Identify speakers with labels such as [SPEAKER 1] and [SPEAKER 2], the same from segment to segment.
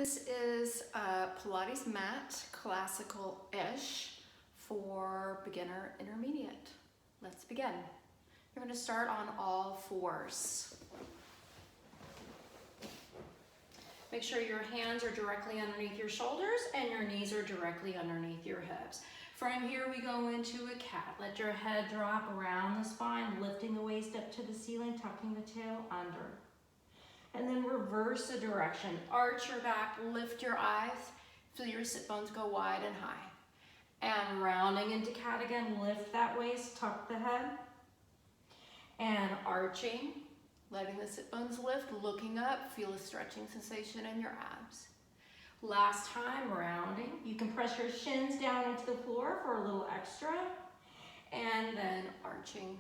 [SPEAKER 1] This is a Pilates Mat, classical-ish, for beginner intermediate. Let's begin. You're going to start on all fours. Make sure your hands are directly underneath your shoulders and your knees are directly underneath your hips. From here we go into a cat. Let your head drop around the spine, lifting the waist up to the ceiling, tucking the tail under. And then reverse the direction. Arch your back, lift your eyes, feel your sit bones go wide and high. And rounding into cat again, lift that waist, tuck the head. And arching, letting the sit bones lift, looking up, feel a stretching sensation in your abs. Last time, rounding. You can press your shins down into the floor for a little extra. And then arching.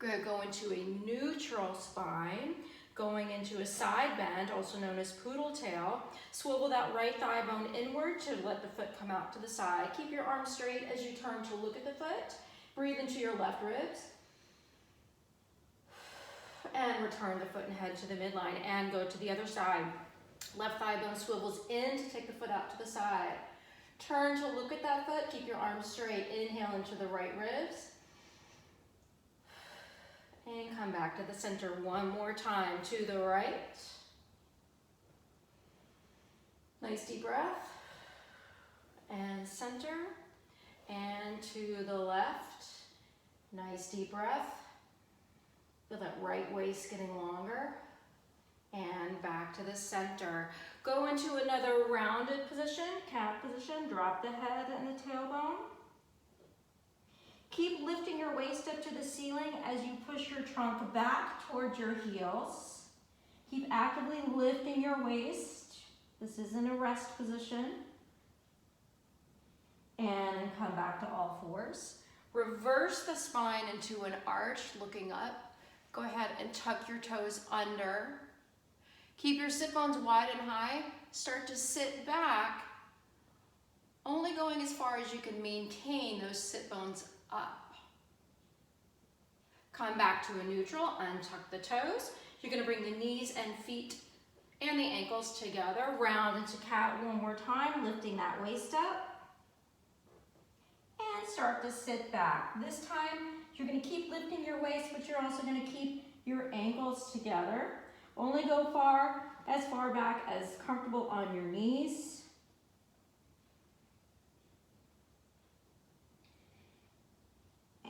[SPEAKER 1] Good, go into a neutral spine, going into a side bend, also known as poodle tail. Swivel that right thigh bone inward to let the foot come out to the side. Keep your arms straight as you turn to look at the foot. Breathe into your left ribs. And return the foot and head to the midline and go to the other side. Left thigh bone swivels in to take the foot out to the side. Turn to look at that foot. Keep your arms straight. Inhale into the right ribs. And come back to the center one more time. To the right. Nice deep breath. And center. And to the left. Nice deep breath. Feel that right waist getting longer. And back to the center. Go into another rounded position, cat position. Drop the head and the tailbone. Keep lifting your waist up to the ceiling as you push your trunk back towards your heels. Keep actively lifting your waist. This isn't a rest position. And come back to all fours. Reverse the spine into an arch, looking up. Go ahead and tuck your toes under. Keep your sit bones wide and high. Start to sit back, only going as far as you can maintain those sit bones up. Come back to a neutral, untuck the toes. You're going to bring the knees and feet and the ankles together. Round into cat one more time, lifting that waist up. And start to sit back. This time, you're going to keep lifting your waist, but you're also going to keep your ankles together. Only go as far back as comfortable on your knees.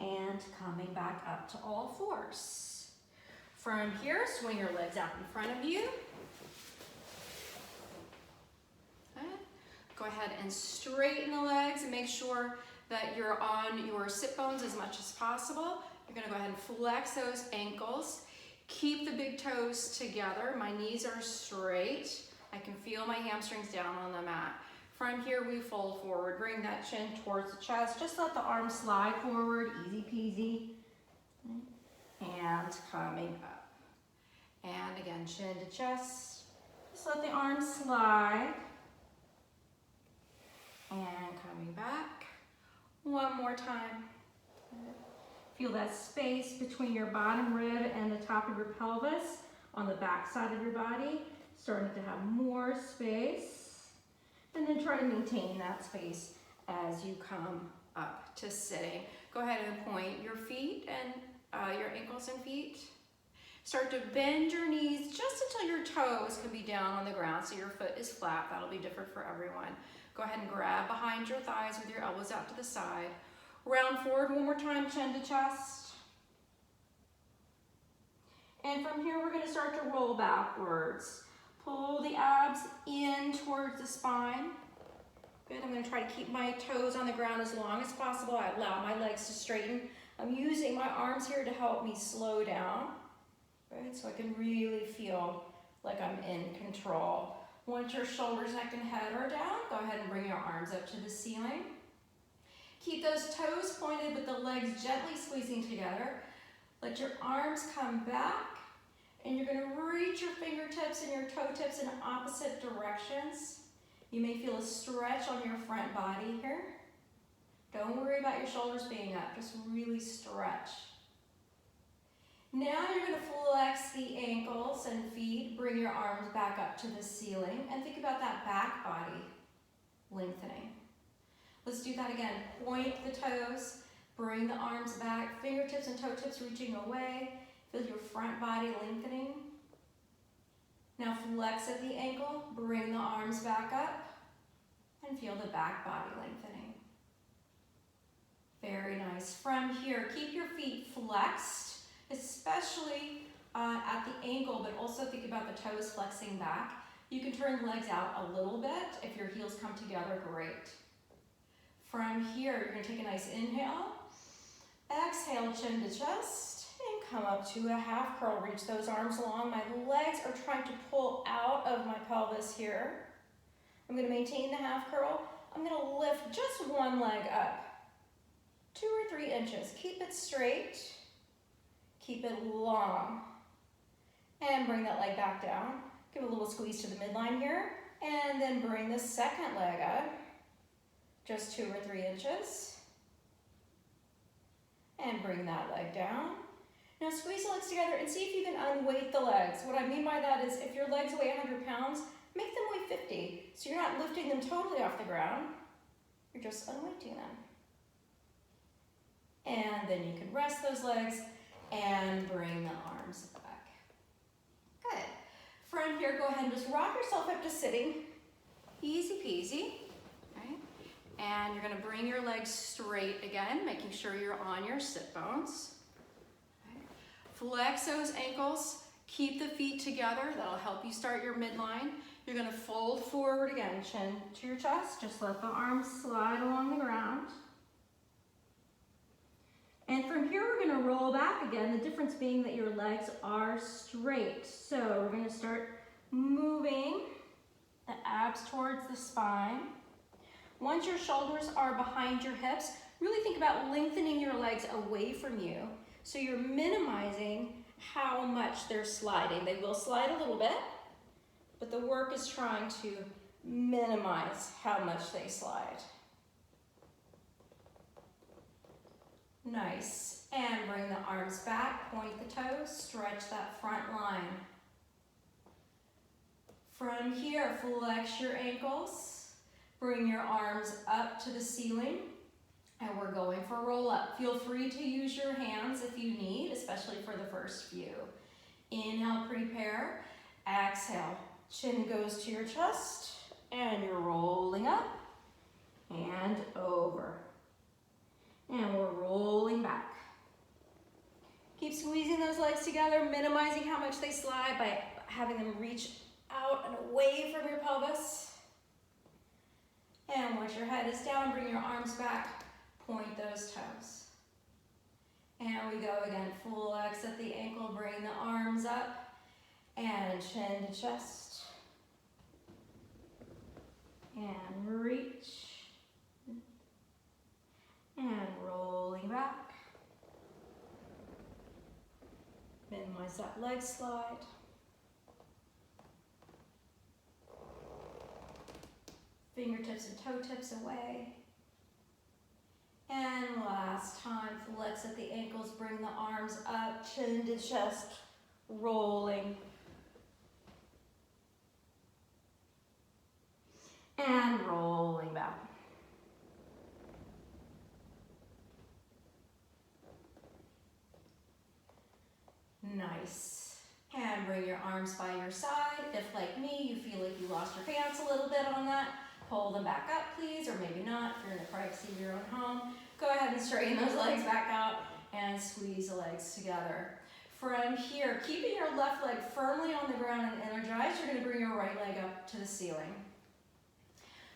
[SPEAKER 1] And coming back up to all fours. From here, swing your legs out in front of you. Okay. Go ahead and straighten the legs and make sure that you're on your sit bones as much as possible. You're gonna go ahead and flex those ankles. Keep the big toes together. My knees are straight. I can feel my hamstrings down on the mat. From here, we fold forward. Bring that chin towards the chest. Just let the arms slide forward, easy peasy. And coming up. And again, chin to chest. Just let the arms slide. And coming back. One more time. Feel that space between your bottom rib and the top of your pelvis on the back side of your body. Starting to have more space. And then try to maintain that space as you come up to sitting. Go ahead and point your feet and your ankles and feet. Start to bend your knees just until your toes can be down on the ground so your foot is flat. That'll be different for everyone. Go ahead and grab behind your thighs with your elbows out to the side. Round forward one more time, chin to chest. And from here, we're going to start to roll backwards. Pull the abs in towards the spine. Good, I'm going to try to keep my toes on the ground as long as possible. I allow my legs to straighten. I'm using my arms here to help me slow down. Good, so I can really feel like I'm in control. Once your shoulders, neck, and head are down, go ahead and bring your arms up to the ceiling. Keep those toes pointed with the legs gently squeezing together. Let your arms come back. And you're going to reach your fingertips and your toe tips in opposite directions. You may feel a stretch on your front body here. Don't worry about your shoulders being up, just really stretch. Now you're going to flex the ankles and feet. Bring your arms back up to the ceiling and think about that back body lengthening. Let's do that again. Point the toes, bring the arms back, fingertips and toe tips reaching away. Feel your front body lengthening. Now flex at the ankle, bring the arms back up, and feel the back body lengthening. Very nice. From here, keep your feet flexed, especially at the ankle, but also think about the toes flexing back. You can turn the legs out a little bit. If your heels come together, great. From here, you're going to take a nice inhale. Exhale, chin to chest. And come up to a half curl. Reach those arms long. My legs are trying to pull out of my pelvis here. I'm going to maintain the half curl. I'm going to lift just one leg up. 2 or 3 inches. Keep it straight. Keep it long. And bring that leg back down. Give a little squeeze to the midline here. And then bring the second leg up. Just 2 or 3 inches. And bring that leg down. Now squeeze the legs together and see if you can unweight the legs. What I mean by that is if your legs weigh 100 pounds, make them weigh 50. So you're not lifting them totally off the ground. You're just unweighting them. And then you can rest those legs and bring the arms back. Good. From here, go ahead and just rock yourself up to sitting. Easy peasy. Okay. And you're going to bring your legs straight again, making sure you're on your sit bones. Okay. Flex those ankles. Keep the feet together. That'll help you start your midline. You're going to fold forward again, chin to your chest. Just let the arms slide along the ground. And from here, we're going to roll back again, the difference being that your legs are straight. So we're going to start moving the abs towards the spine. Once your shoulders are behind your hips, really think about lengthening your legs away from you. So you're minimizing how much they're sliding. They will slide a little bit, but the work is trying to minimize how much they slide. Nice. And bring the arms back, point the toes, stretch that front line. From here, flex your ankles, bring your arms up to the ceiling, and we're going for a roll up. Feel free to use your hands if you need, especially for the first few. Inhale, prepare. Exhale, chin goes to your chest, and you're rolling up and over. And we're rolling back. Keep squeezing those legs together, minimizing how much they slide by having them reach out and away from your pelvis. And once your head is down, bring your arms back, point those toes. And we go again, flex at the ankle, bring the arms up, and chin to chest. And reach. And rolling back. Minimize that leg slide. Fingertips and toe tips away. And last time, flex at the ankles, bring the arms up, chin to chest, rolling. And rolling back. Nice. And bring your arms by your side. If, like me, you feel like you lost your pants a little bit on that, pull them back up, please, or maybe not. If you're in the privacy of your own home, go ahead and straighten those legs back out and squeeze the legs together. From here, keeping your left leg firmly on the ground and energized, you're going to bring your right leg up to the ceiling.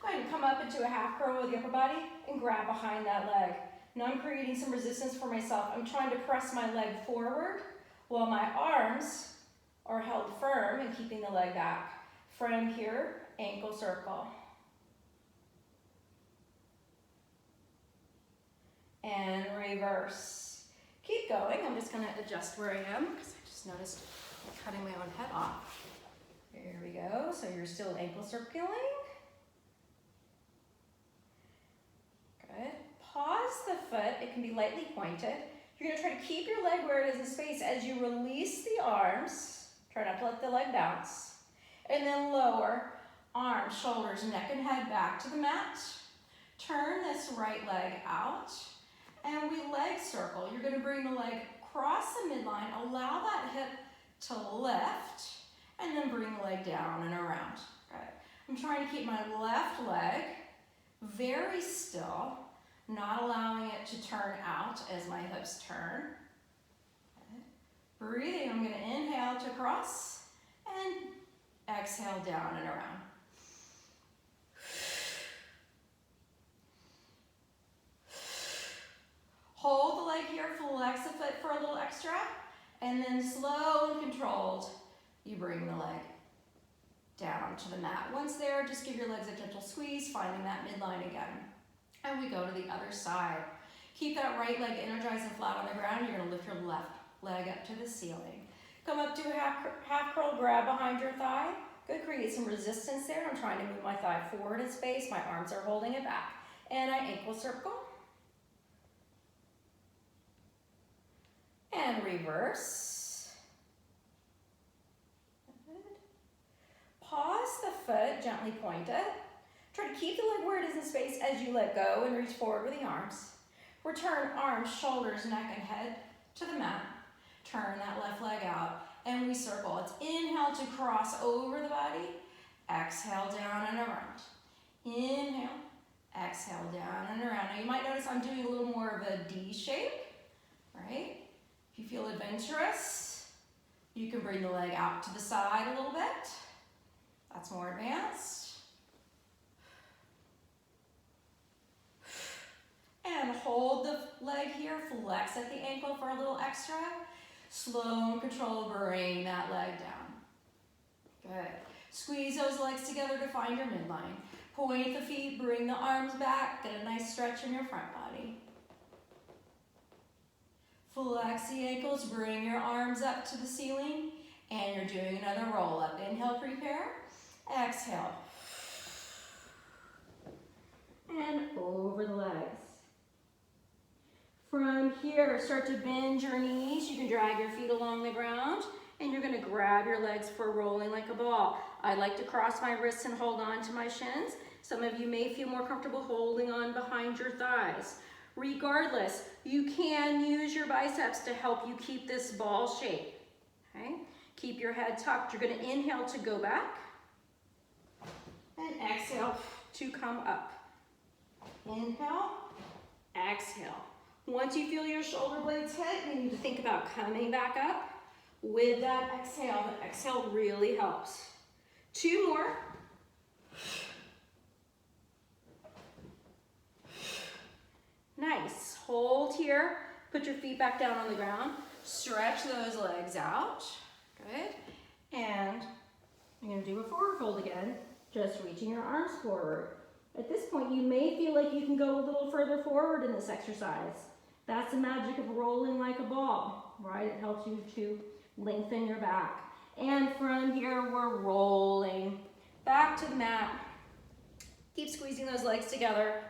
[SPEAKER 1] Go ahead and come up into a half curl with the upper body and grab behind that leg. Now I'm creating some resistance for myself. I'm trying to press my leg forward while my arms are held firm and keeping the leg back. From here, ankle circle. And reverse. Keep going. I'm just going to adjust where I am because I just noticed I'm cutting my own head off. Here we go. So you're still ankle circling. Good. Pause the foot. It can be lightly pointed. You're gonna try to keep your leg where it is in space as you release the arms. Try not to let the leg bounce. And then lower, arms, shoulders, neck, and head back to the mat. Turn this right leg out, and we leg circle. You're gonna bring the leg across the midline, allow that hip to lift, and then bring the leg down and around. Okay. I'm trying to keep my left leg very still, not allowing it to turn out as my hips turn. Okay. Breathing, I'm gonna inhale to cross, and exhale down and around. Hold the leg here, flex the foot for a little extra, and then slow and controlled, you bring the leg down to the mat. Once there, just give your legs a gentle squeeze, finding that midline again. And we go to the other side. Keep that right leg energized and flat on the ground. You're gonna lift your left leg up to the ceiling. Come up to a half curl, grab behind your thigh. Good, create some resistance there. I'm trying to move my thigh forward in space. My arms are holding it back. And I ankle circle. And reverse. Good. Pause the foot, gently point it. Try to keep the leg where it is in space as you let go and reach forward with the arms. Return arms, shoulders, neck, and head to the mat. Turn that left leg out, and we circle. It's inhale to cross over the body. Exhale down and around. Inhale, exhale down and around. Now you might notice I'm doing a little more of a D shape, right? If you feel adventurous, you can bring the leg out to the side a little bit. That's more advanced. And hold the leg here, flex at the ankle for a little extra. Slow and controlled, bring that leg down. Good. Squeeze those legs together to find your midline. Point the feet, bring the arms back, get a nice stretch in your front body. Flex the ankles, bring your arms up to the ceiling, and you're doing another roll up. Inhale, prepare, exhale. And over the legs. From here, start to bend your knees. You can drag your feet along the ground, and you're gonna grab your legs for rolling like a ball. I like to cross my wrists and hold on to my shins. Some of you may feel more comfortable holding on behind your thighs. Regardless, you can use your biceps to help you keep this ball shape, okay? Keep your head tucked. You're gonna inhale to go back, and exhale to come up. Inhale, exhale. Once you feel your shoulder blades hit, you need to think about coming back up with that exhale. The exhale really helps. 2 more. Nice. Hold here. Put your feet back down on the ground. Stretch those legs out. Good. And I'm going to do a forward fold again, just reaching your arms forward. At this point, you may feel like you can go a little further forward in this exercise. That's the magic of rolling like a ball, right? It helps you to lengthen your back. And from here, we're rolling back to the mat. Keep squeezing those legs together.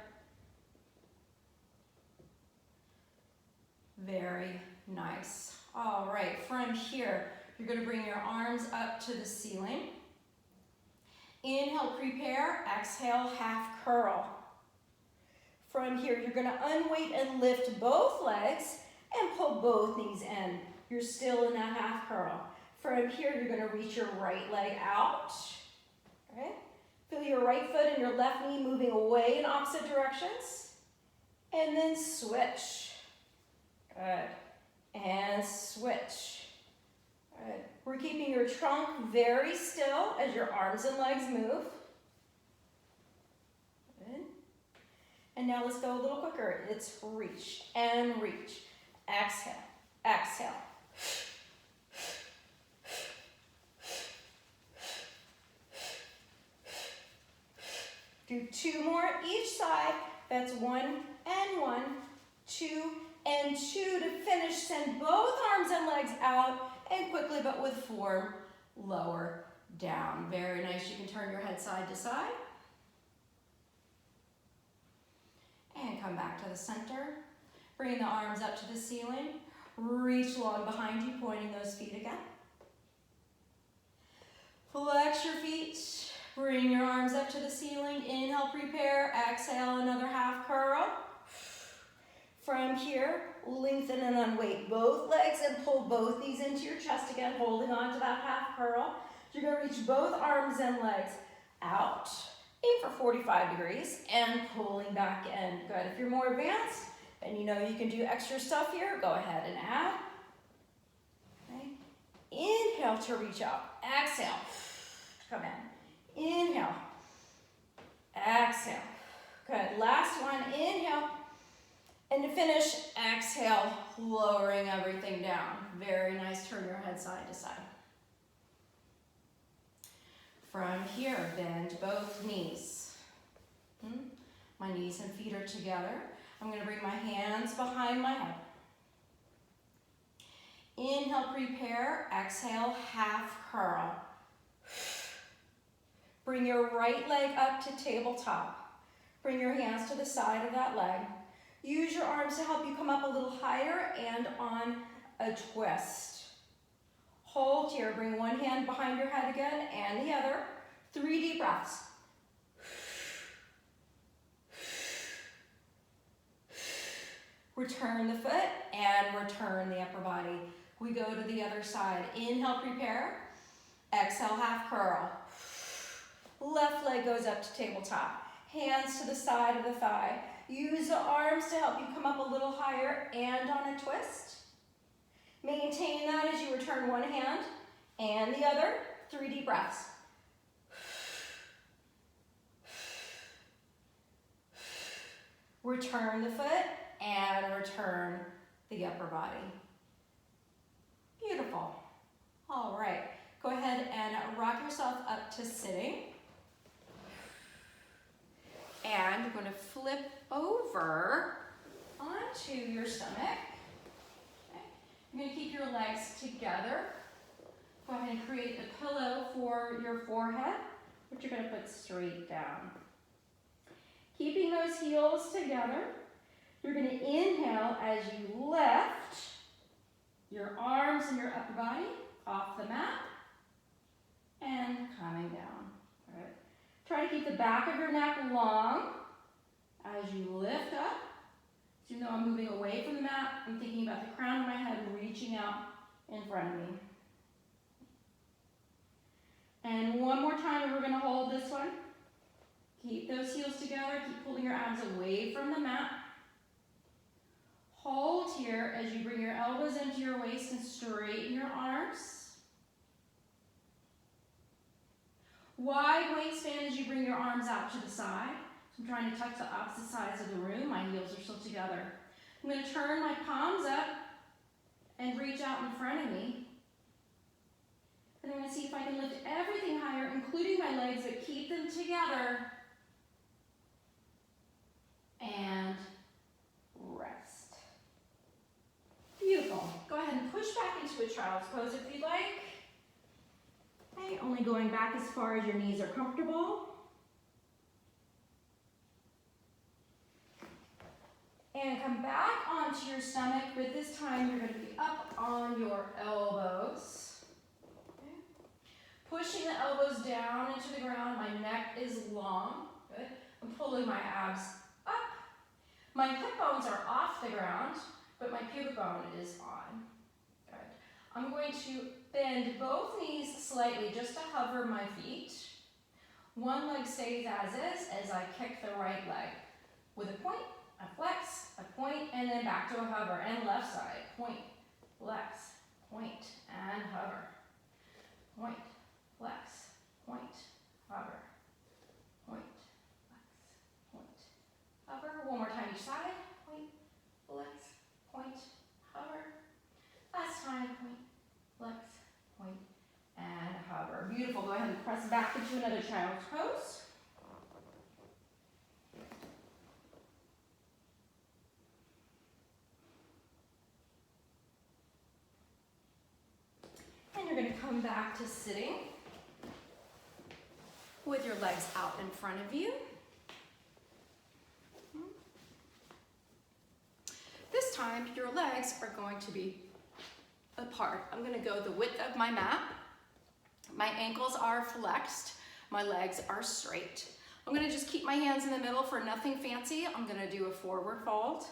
[SPEAKER 1] Very nice. All right, from here, you're gonna bring your arms up to the ceiling. Inhale, prepare, exhale, half curl. From here, you're gonna unweight and lift both legs and pull both knees in. You're still in that half curl. From here, you're gonna reach your right leg out. Okay? Feel your right foot and your left knee moving away in opposite directions. And then switch. Good. And switch. Good. We're keeping your trunk very still as your arms and legs move. Good. And now let's go a little quicker. It's reach and reach. Exhale, exhale. Do 2 more each side. That's 1 and 1, 2 and 2 to finish. Send both arms and legs out and quickly but with form, lower down. Very nice. You can turn your head side to side. And come back to the center. Bring the arms up to the ceiling. Reach long behind you, pointing those feet again. Flex your feet. Bring your arms up to the ceiling. Inhale, prepare. Exhale, another half curl. From here, lengthen and unweight both legs and pull both knees into your chest again, holding on to that half curl. You're going to reach both arms and legs out. Aim for 45 degrees and pulling back in. Good. If you're more advanced and you know you can do extra stuff here, go ahead and add. Okay. Inhale to reach out. Exhale. Come in. Inhale. Exhale. Good. Last one. Inhale. And to finish, exhale, lowering everything down. Very nice. Turn your head side to side. From here, bend both knees. My knees and feet are together. I'm going to bring my hands behind my head. Inhale, prepare. Exhale, half curl. Bring your right leg up to tabletop. Bring your hands to the side of that leg. Use your arms to help you come up a little higher and on a twist. Hold here. Bring one hand behind your head again and the other. 3 deep breaths. Return the foot and return the upper body. We go to the other side. Inhale, prepare. Exhale, half curl. Left leg goes up to tabletop. Hands to the side of the thigh. Use the arms to help you come up a little higher and on a twist. Maintain that as you return one hand and the other. 3 deep breaths. Return the foot and return the upper body. Beautiful. All right, go ahead and rock yourself up to sitting. And you're going to flip over onto your stomach. Okay. You're going to keep your legs together. Go ahead and create a pillow for your forehead, which you're going to put straight down. Keeping those heels together, you're going to inhale as you lift your arms and your upper body off the mat and coming down. All right. Try to keep the back of your neck long as you lift up. So even though I'm moving away from the mat, I'm thinking about the crown of my head reaching out in front of me. And one more time, we're going to hold this one. Keep those heels together. Keep pulling your abs away from the mat. Hold here as you bring your elbows into your waist and straighten your arms. Wide wingspan as you bring your arms out to the side. So I'm trying to touch the opposite sides of the room. My heels are still together. I'm going to turn my palms up and reach out in front of me. And I'm going to see if I can lift everything higher, including my legs, but keep them together. And rest. Beautiful. Go ahead and push back into a child's pose if you'd like. Okay, only going back as far as your knees are comfortable. And come back onto your stomach, but this time you're going to be up on your elbows. Okay. Pushing the elbows down into the ground. My neck is long. Good. I'm pulling my abs up. My hip bones are off the ground, but my pubic bone is on. Good. I'm going to bend both knees slightly just to hover my feet. One leg stays as is as I kick the right leg with a point, a flex, a point, and then back to a hover. And left side, point, flex, point, and hover. Point, flex, point, hover. Point, flex, point, hover. One more time each side. Point, flex, point, hover. Last time, point, flex, point, and hover. Beautiful. Go ahead and press back into another child's pose. And you're going to come back to sitting with your legs out in front of you. This time, time, your legs are going to be apart. I'm gonna go the width of my mat. My ankles are flexed. My legs are straight. I'm gonna just keep my hands in the middle for nothing fancy. I'm gonna do a forward fold.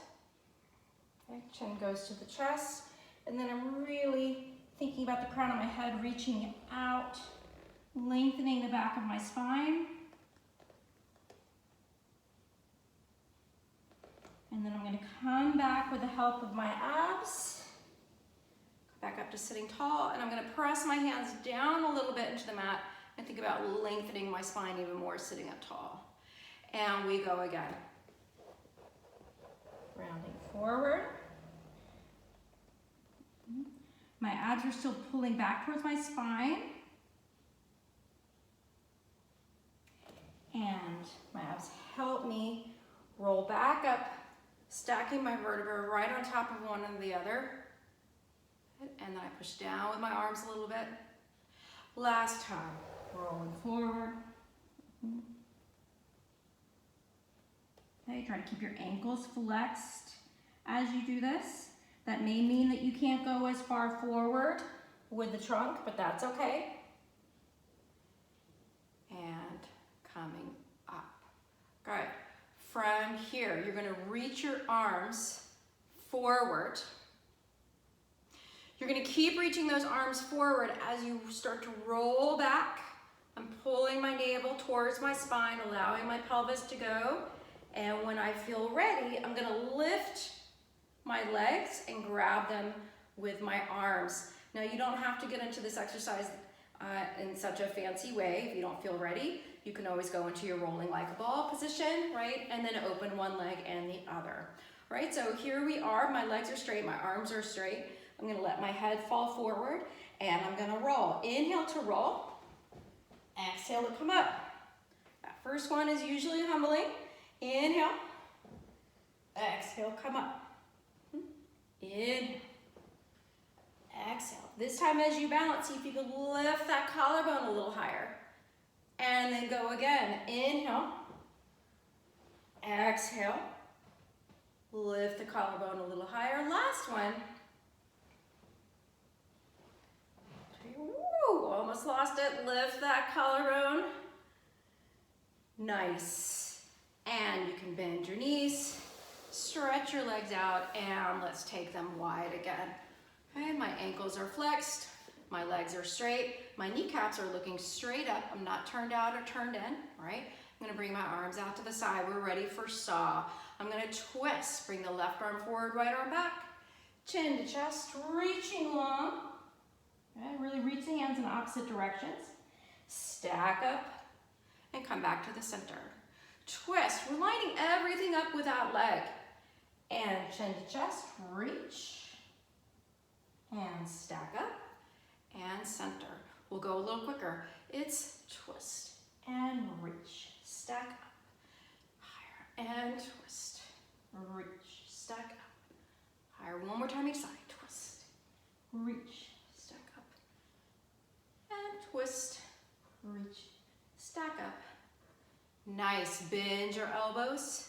[SPEAKER 1] Okay, chin goes to the chest. And then I'm really thinking about the crown of my head, reaching out, lengthening the back of my spine. And then I'm gonna come back with the help of my abs. Back up to sitting tall, and I'm gonna press my hands down a little bit into the mat and think about lengthening my spine even more sitting up tall. And we go again. Rounding forward. My abs are still pulling back towards my spine. And my abs help me roll back up, stacking my vertebrae right on top of one and the other. And then I push down with my arms a little bit. Last time, rolling forward. Okay, try to keep your ankles flexed as you do this. That may mean that you can't go as far forward with the trunk, but that's okay. And coming up. Good. From here, you're gonna reach your arms forward. You're gonna keep reaching those arms forward as you start to roll back. I'm pulling my navel towards my spine, allowing my pelvis to go. And when I feel ready, I'm gonna lift my legs and grab them with my arms. Now you don't have to get into this exercise in such a fancy way. If you don't feel ready, you can always go into your rolling like a ball position, right? And then open one leg and the other, right? So here we are, my legs are straight, my arms are straight. I'm gonna let my head fall forward and I'm gonna roll. Inhale to roll, exhale to come up. That first one is usually humbling. Inhale, exhale, come up. Inhale, exhale. This time as you balance, see if you can lift that collarbone a little higher. And then go again. Inhale, exhale, lift the collarbone a little higher. Last one. Woo, almost lost it. Lift that collarbone. Nice. And you can bend your knees, stretch your legs out, and let's take them wide again. Okay, my ankles are flexed, my legs are straight, my kneecaps are looking straight up. I'm not turned out or turned in, right? I'm gonna bring my arms out to the side. We're ready for saw. I'm gonna twist, bring the left arm forward, right arm back, chin to chest, reaching long. Okay, really reach the hands in opposite directions. Stack up and come back to the center. Twist, we're lining everything up with that leg. And chin to chest, reach. And stack up and center. We'll go a little quicker. It's twist and reach, stack up, higher and twist, reach, stack up, higher. One more time each side, twist, reach, stack up, and twist, reach, stack up. Nice, bend your elbows,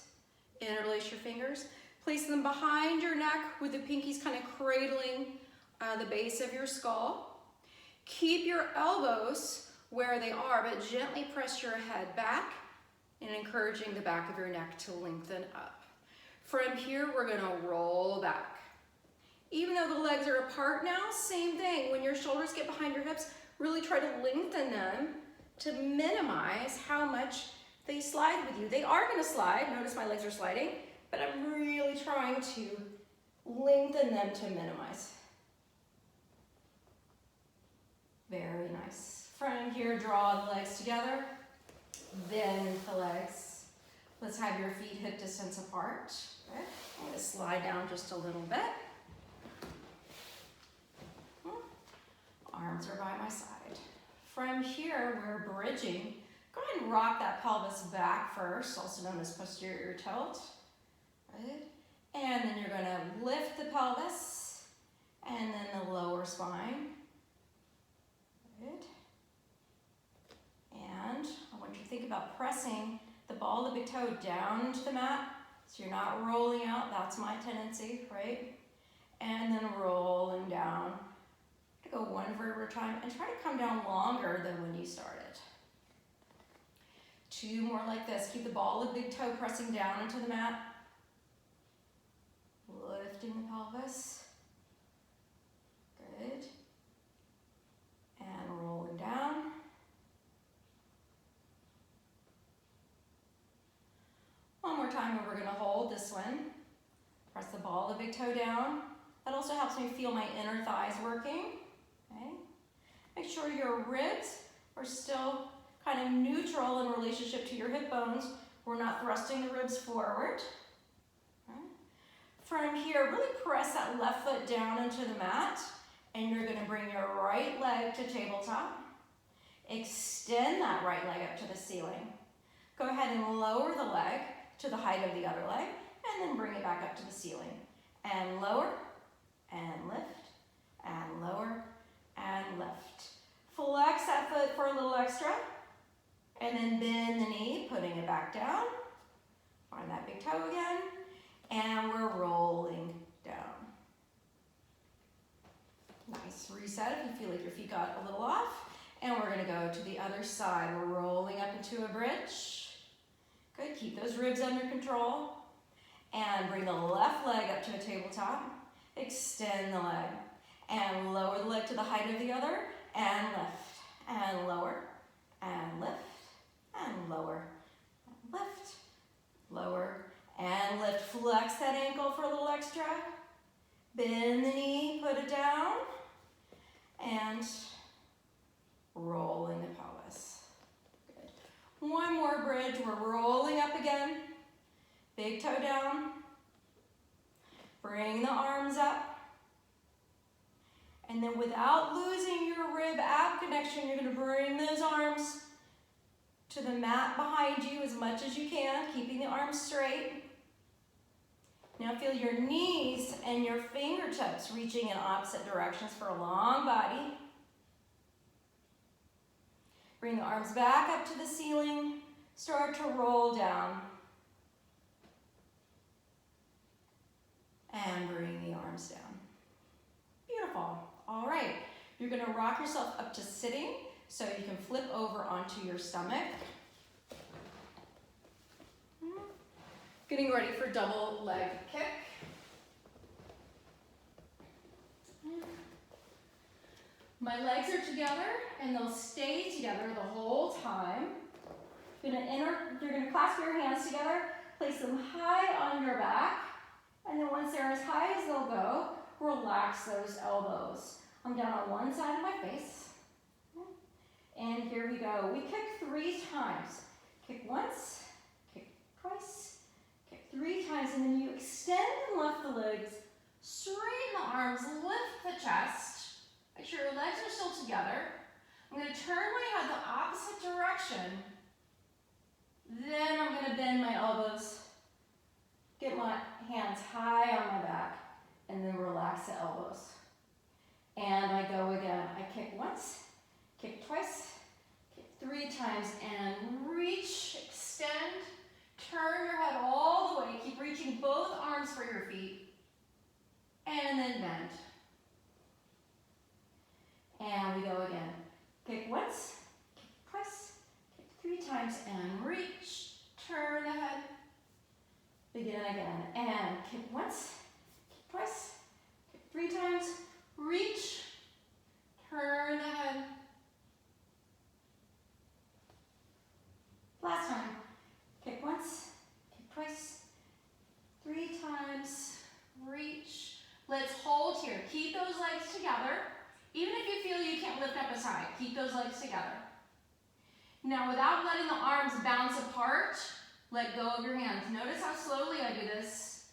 [SPEAKER 1] interlace your fingers, place them behind your neck with the pinkies kind of cradling the base of your skull. Keep your elbows where they are, but gently press your head back and encouraging the back of your neck to lengthen up. From here, we're gonna roll back. Even though the legs are apart now, same thing. When your shoulders get behind your hips, really try to lengthen them to minimize how much they slide with you. They are gonna slide, notice my legs are sliding, but I'm really trying to lengthen them to minimize. Very nice. From here, draw the legs together, bend the legs. Let's have your feet hip distance apart. Okay. I'm gonna slide down just a little bit. Arms are by my side. From here, we're bridging. Go ahead and rock that pelvis back first, also known as posterior tilt. Right? And then you're gonna lift the pelvis and then the lower spine. Good. And I want you to think about pressing the ball of the big toe down into the mat so you're not rolling out. That's my tendency, right? and then rolling down. To go one vertebra at a time and try to come down longer than when you started. 2 more like this. Keep the ball of big toe pressing down into the mat. Lifting the pelvis. Good. And rolling down. One more time, and we're going to hold this one. Press the ball of the big toe down. That also helps me feel my inner thighs working. Okay. Make sure your ribs are still kind of neutral in relationship to your hip bones. We're not thrusting the ribs forward. Okay. From here, really press that left foot down into the mat, and you're going to bring your right leg to tabletop. Extend that right leg up to the ceiling. Go ahead and lower the leg to the height of the other leg, and then bring it back up to the ceiling. And lower, and lift, and lower, and lift. Flex that foot for a little extra, and then bend the knee, putting it back down. Find that big toe again, and we're rolling down. Nice reset if you feel like your feet got a little off. And we're gonna go to the other side. We're rolling up into a bridge. Good, keep those ribs under control. And bring the left leg up to a tabletop. Extend the leg. And lower the leg to the height of the other. And lift. And lower. And lift. And lower. And lift. Lower. And lift. Flex that ankle for a little extra. Bend the knee, put it down. And rolling the pelvis. Good. One more bridge. We're rolling up again. Big toe down. Bring the arms up. And then without losing your rib-ab connection, you're going to bring those arms to the mat behind you as much as you can, keeping the arms straight. Now feel your knees and your fingertips reaching in opposite directions for a long body. Bring the arms back up to the ceiling. Start to roll down. And bring the arms down. Beautiful. All right. You're going to rock yourself up to sitting so you can flip over onto your stomach. Getting ready for double leg kick. My legs are together and they'll stay together the whole time. You're gonna clasp your hands together, place them high on your back, and then once they're as high as they'll go, relax those elbows. I'm down on one side of my face. And here we go. We kick 3 times. Kick once, kick twice, kick 3 times, and then you extend and lift the legs, straighten the arms, lift the chest. Make sure your legs are still together. I'm going to turn my head the opposite direction. Then I'm going to bend my elbows, get my hands high on my back, and then relax the elbows. And I go again. I kick once, kick twice, kick 3 times, and reach, extend, turn your head all the way. Keep reaching both arms for your feet, and then bend. And we go again. Kick once, kick twice, kick 3 times, and reach, turn the head. Begin again. And kick once, kick twice, kick 3 times, reach, turn the head. Last time. Kick once, kick twice, 3 times, reach. Let's hold here. Keep those legs together. Even if you feel you can't lift up as high, keep those legs together. Now, without letting the arms bounce apart, let go of your hands. Notice how slowly I do this.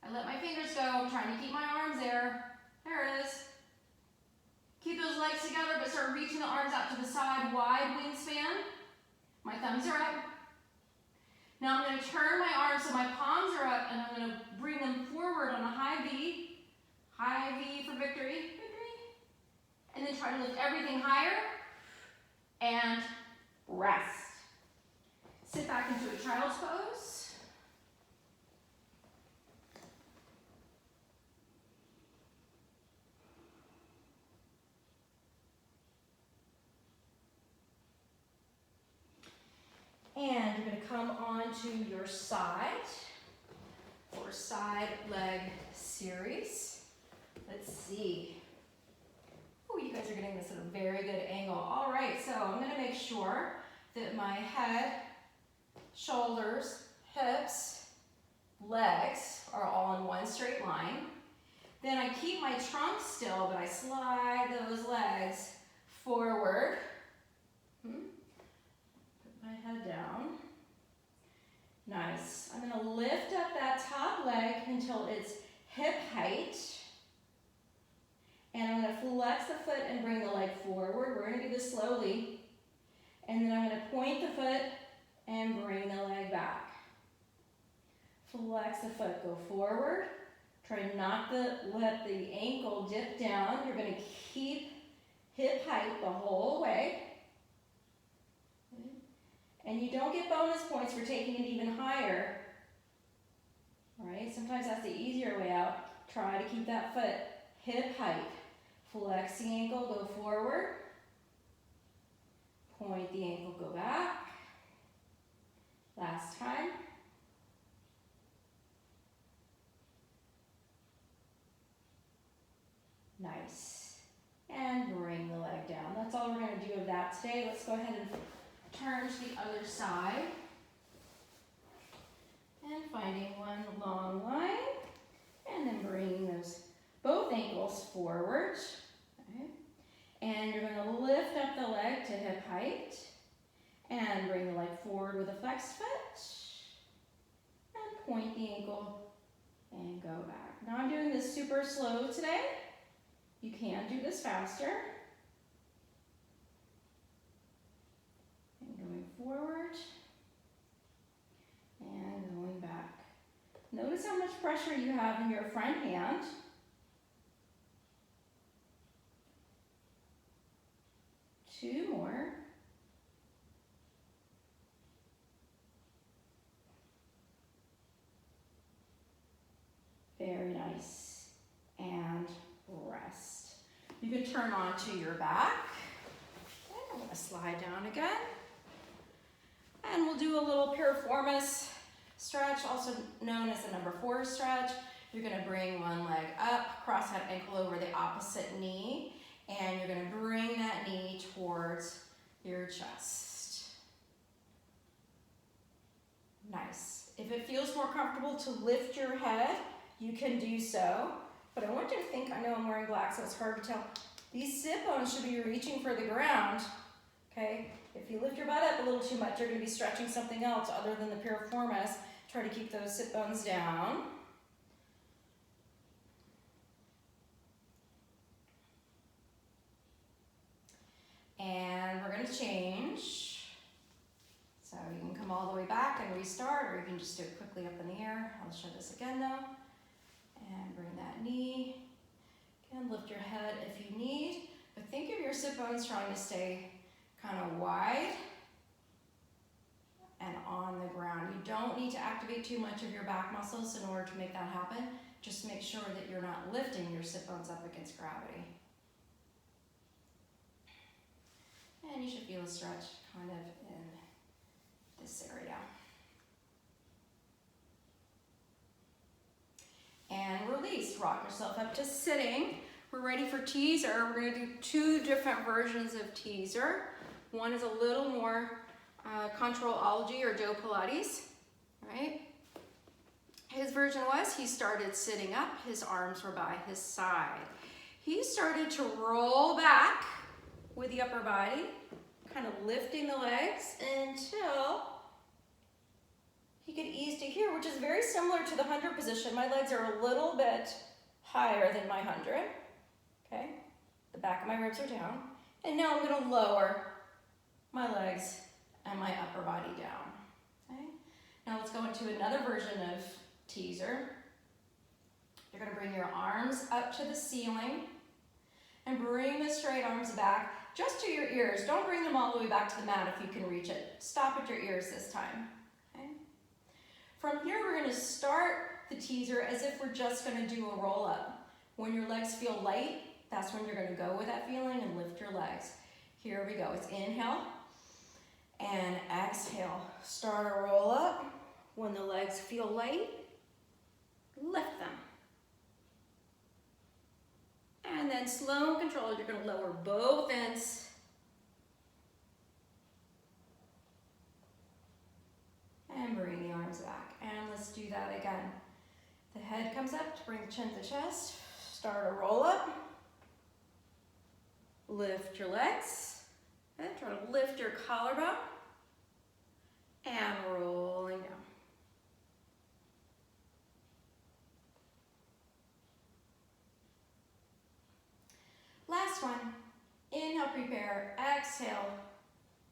[SPEAKER 1] I let my fingers go. I'm trying to keep my arms there. There it is. Keep those legs together, but start reaching the arms out to the side, wide wingspan. My thumbs are up. Now I'm going to turn my arms so my palms are up, and I'm going to bring them forward on a high V. High V for victory. And then try to lift everything higher and rest. Sit back into a child's pose. come onto your side for side leg series. Let's see. Oh, you guys are getting this at a very good angle. All right, so I'm gonna make sure that my head, shoulders, hips, legs are all in one straight line. Then I keep my trunk still, but I slide those legs forward. Put my head down. Nice. I'm gonna lift up that top leg until it's hip height. And I'm gonna flex the foot and bring the leg forward. We're gonna do this slowly. And then I'm gonna point the foot and bring the leg back. Flex the foot, go forward. Try not to let the ankle dip down. You're gonna keep hip height the whole way. And you don't get bonus points for taking it even higher. All right, sometimes that's the easier way out. Try to keep that foot hip height. Flex the ankle, go forward. Point the ankle, go back. Last time. Nice. And bring the leg down. That's all we're going to do of that today. Let's go ahead and turn to the other side. And finding one long line. And then bringing those both ankles forward. Okay. And you're going to lift up the leg to hip height. And bring the leg forward with a flexed foot. And point the ankle and go back. Now I'm doing this super slow today. You can do this faster. And going forward. And going back. Notice how much pressure you have in your front hand. Two more. Very nice. And rest. You can turn onto your back. And I'm going to slide down again. And we'll do a little Piriformis Stretch, also known as the number 4 stretch. You're going to bring one leg up, cross that ankle over the opposite knee, and you're going to bring that knee towards your chest. Nice. If it feels more comfortable to lift your head, you can do so. But I want you to think, I know I'm wearing black, so it's hard to tell. These sit bones should be reaching for the ground, okay? If you lift your butt up a little too much, you're gonna be stretching something else other than the piriformis. Try to keep those sit bones down. And we're gonna change. So you can come all the way back and restart, or you can just do it quickly up in the air. I'll show this again though. And bring that knee. Again, lift your head if you need, but think of your sit bones trying to stay kind of wide and on the ground. You don't need to activate too much of your back muscles in order to make that happen. Just make sure that you're not lifting your sit bones up against gravity. And you should feel a stretch kind of in this area. And release. Rock yourself up to sitting. We're ready for teaser. We're going to do 2 different versions of teaser. One is a little more controlology or Joe Pilates, right? His version was he started sitting up, his arms were by his side. He started to roll back with the upper body, kind of lifting the legs until he could ease to here, which is very similar to the 100 position. My legs are a little bit higher than my 100, okay? The back of my ribs are down. And now I'm gonna lower my legs and my upper body down, okay? Now let's go into another version of teaser. You're gonna bring your arms up to the ceiling and bring the straight arms back just to your ears. Don't bring them all the way back to the mat if you can reach it. Stop at your ears this time, okay? From here, we're gonna start the teaser as if we're just gonna do a roll up. When your legs feel light, that's when you're gonna go with that feeling and lift your legs. Here we go, it's inhale, And exhale, start a roll up. When the legs feel light, lift them. And then slow and controlled, you're gonna lower both ends. And bring the arms back. And let's do that again. The head comes up to bring the chin to the chest. Start a roll up. Lift your legs. And try to lift your collarbone. And rolling down. Last one. Inhale, prepare. Exhale.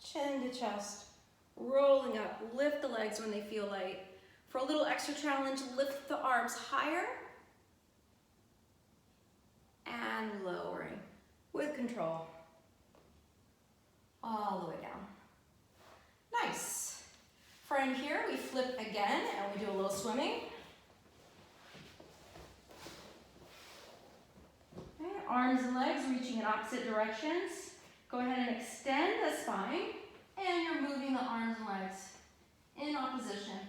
[SPEAKER 1] Chin to chest. Rolling up. Lift the legs when they feel light. For a little extra challenge, lift the arms higher. And lowering with control. All the way down. Nice. From here, we flip again and we do a little swimming. Okay, arms and legs reaching in opposite directions. Go ahead and extend the spine, and you're moving the arms and legs in opposition.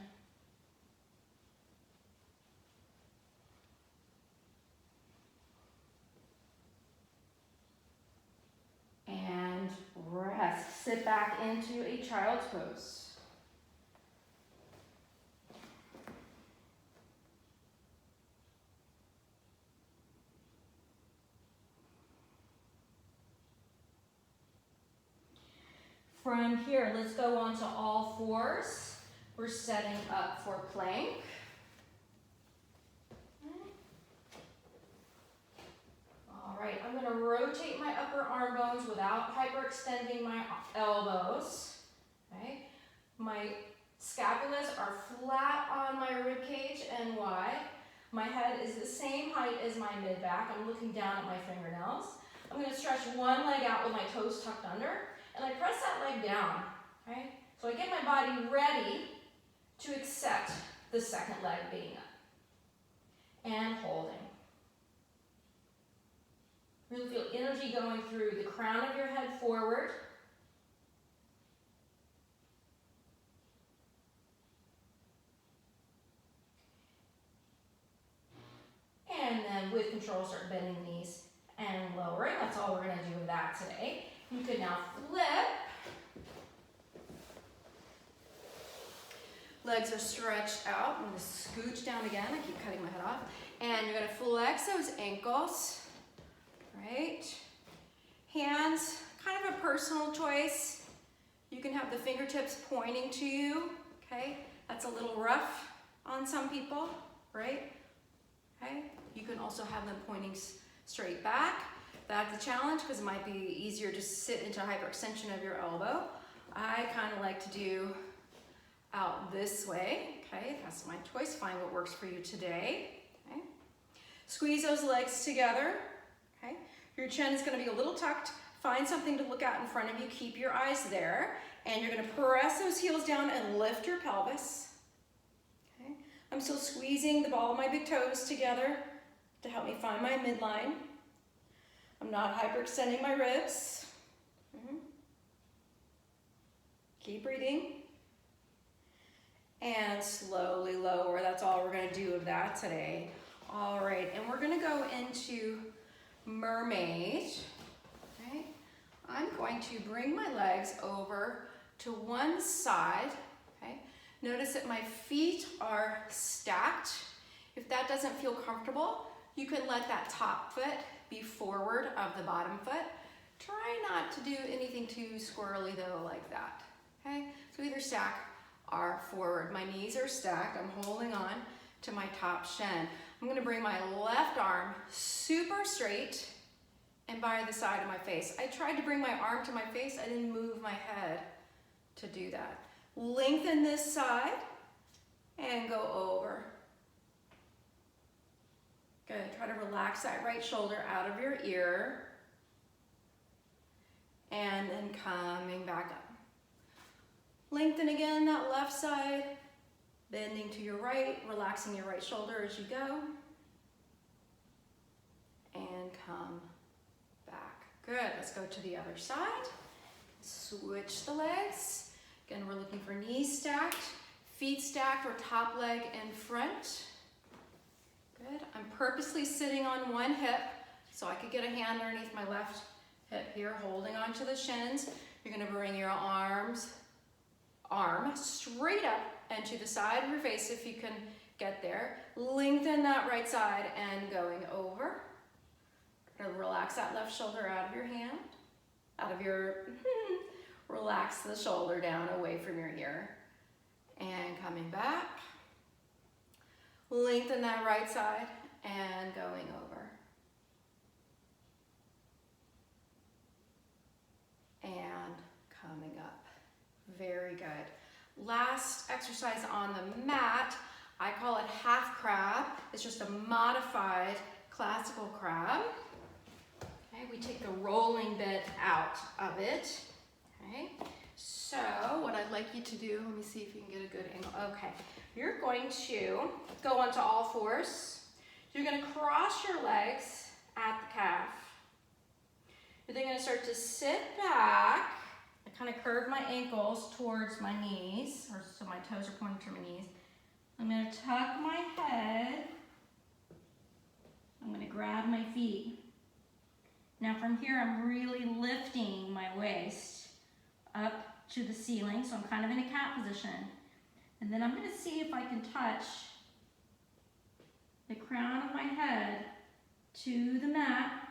[SPEAKER 1] And rest. Sit back into a child's pose. From here, let's go on to all fours. We're setting up for plank. All right, I'm gonna rotate my upper arm bones without hyperextending my elbows. Okay, my scapulas are flat on my rib cage and wide. My head is the same height as my mid-back. I'm looking down at my fingernails. I'm gonna stretch one leg out with my toes tucked under, and I press that leg down, okay? So I get my body ready to accept the second leg being up. And holding. Really feel energy going through the crown of your head forward. And then with control, start bending the knees and lowering. That's all we're gonna do with that today. You can now flip. Legs are stretched out. I'm gonna scooch down again. I keep cutting my head off. And you're gonna flex those ankles, right? Hands, kind of a personal choice. You can have the fingertips pointing to you, okay? That's a little rough on some people, right? Okay? You can also have them pointing straight back. That's a challenge because it might be easier to sit into hyperextension of your elbow. I kind of like to do out this way, okay? That's my choice. Find what works for you today, okay? Squeeze those legs together, okay? Your chin is going to be a little tucked. Find something to look at in front of you. Keep your eyes there. And you're going to press those heels down and lift your pelvis, okay? I'm still squeezing the ball of my big toes together to help me find my midline. I'm not hyperextending my ribs. Keep breathing. And slowly lower. That's all we're gonna do of that today. All right, and we're gonna go into mermaid. Okay, I'm going to bring my legs over to one side. Okay, notice that my feet are stacked. If that doesn't feel comfortable, you can let that top foot be forward of the bottom foot. Try not to do anything too squirrely though, like that. Okay, so either stack or forward. My knees are stacked. I'm holding on to my top shin. I'm gonna bring my left arm super straight and by the side of my face. I tried to bring my arm to my face. I didn't move my head to do that. Lengthen this side and go over. Good, try to relax that right shoulder out of your ear. And then coming back up. Lengthen again that left side, bending to your right, relaxing your right shoulder as you go. And come back. Good, let's go to the other side. Switch the legs. Again, we're looking for knees stacked, feet stacked, or top leg in front. Good. I'm purposely sitting on one hip so I could get a hand underneath my left hip here, holding onto the shins. You're gonna bring your arm straight up and to the side of your face if you can get there. Lengthen that right side and going over. Gonna relax that left shoulder out of your hand, relax the shoulder down away from your ear. And coming back. Lengthen that right side and going over. And coming up. Very good. Last exercise on the mat, I call it half crab. It's just a modified classical crab. Okay, we take the rolling bit out of it. Okay, so what I'd like you to do, let me see if you can get a good angle. Okay, you're going to go onto all fours. You're going to cross your legs at the calf. You're then going to start to sit back. I kind of curve my ankles towards my knees, or so my toes are pointing to my knees. I'm going to tuck my head. I'm going to grab my feet. Now from here, I'm really lifting my waist up to the ceiling, so I'm kind of in a cat position. And then I'm going to see if I can touch the crown of my head to the mat,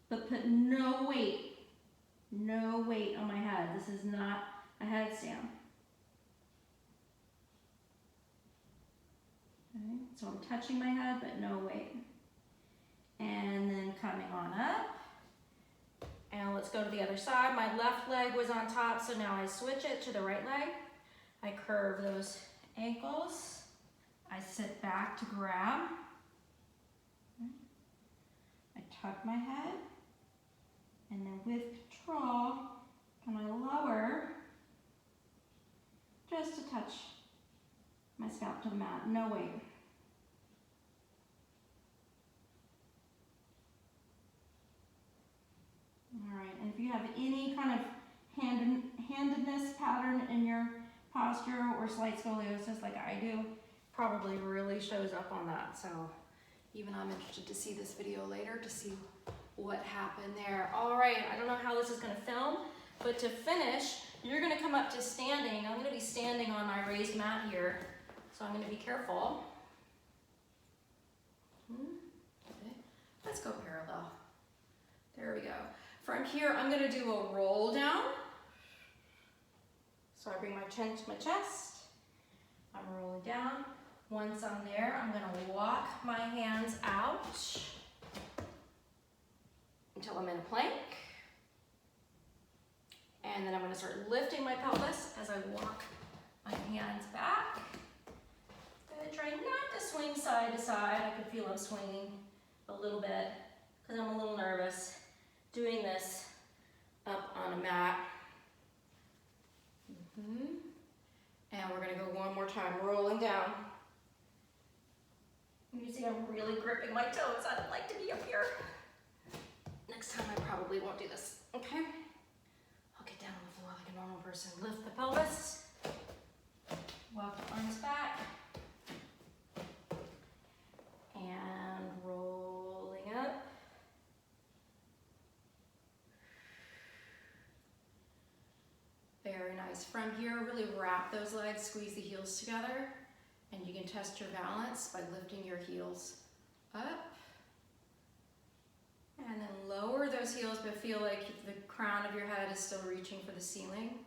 [SPEAKER 1] but put no weight on my head. This is not a headstand. Okay, so I'm touching my head, but no weight. And then coming on up. And let's go to the other side. My left leg was on top, so now I switch it to the right leg. I curve those ankles. I sit back to grab. I tuck my head. And then with control, can I lower just to touch my scalp to the mat, no weight. All right, and if you have any kind of handedness pattern in your posture or slight scoliosis like I do, probably really shows up on that. So even I'm interested to see this video later to see what happened there. All right, I don't know how this is gonna film, but to finish, you're gonna come up to standing. I'm gonna be standing on my raised mat here, so I'm gonna be careful. Okay. Let's go parallel. There we go. From here, I'm gonna do a roll down. So I bring my chin to my chest. I'm rolling down. Once I'm there, I'm gonna walk my hands out until I'm in a plank. And then I'm gonna start lifting my pelvis as I walk my hands back. I'm gonna try not to swing side to side. I can feel I'm swinging a little bit because I'm a little nervous doing this up on a mat. And we're gonna go one more time, rolling down. You see I'm really gripping my toes. I don't like to be up here. Next time I probably won't do this, okay? I'll get down on the floor like a normal person. Lift the pelvis, walk the arms back, and rolling up. Very nice. From here, really wrap those legs, squeeze the heels together, and you can test your balance by lifting your heels up. And then lower those heels, but feel like the crown of your head is still reaching for the ceiling.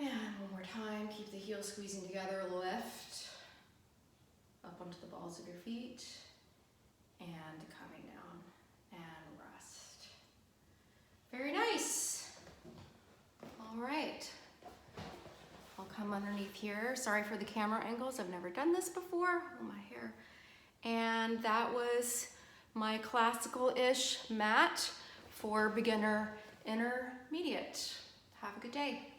[SPEAKER 1] And one more time, keep the heels squeezing together, lift up onto the balls of your feet, and coming down, and rest. Very nice. All right. I'll come underneath here. Sorry for the camera angles. I've never done this before. Oh, my hair. And that was my classical-ish mat for beginner intermediate. Have a good day.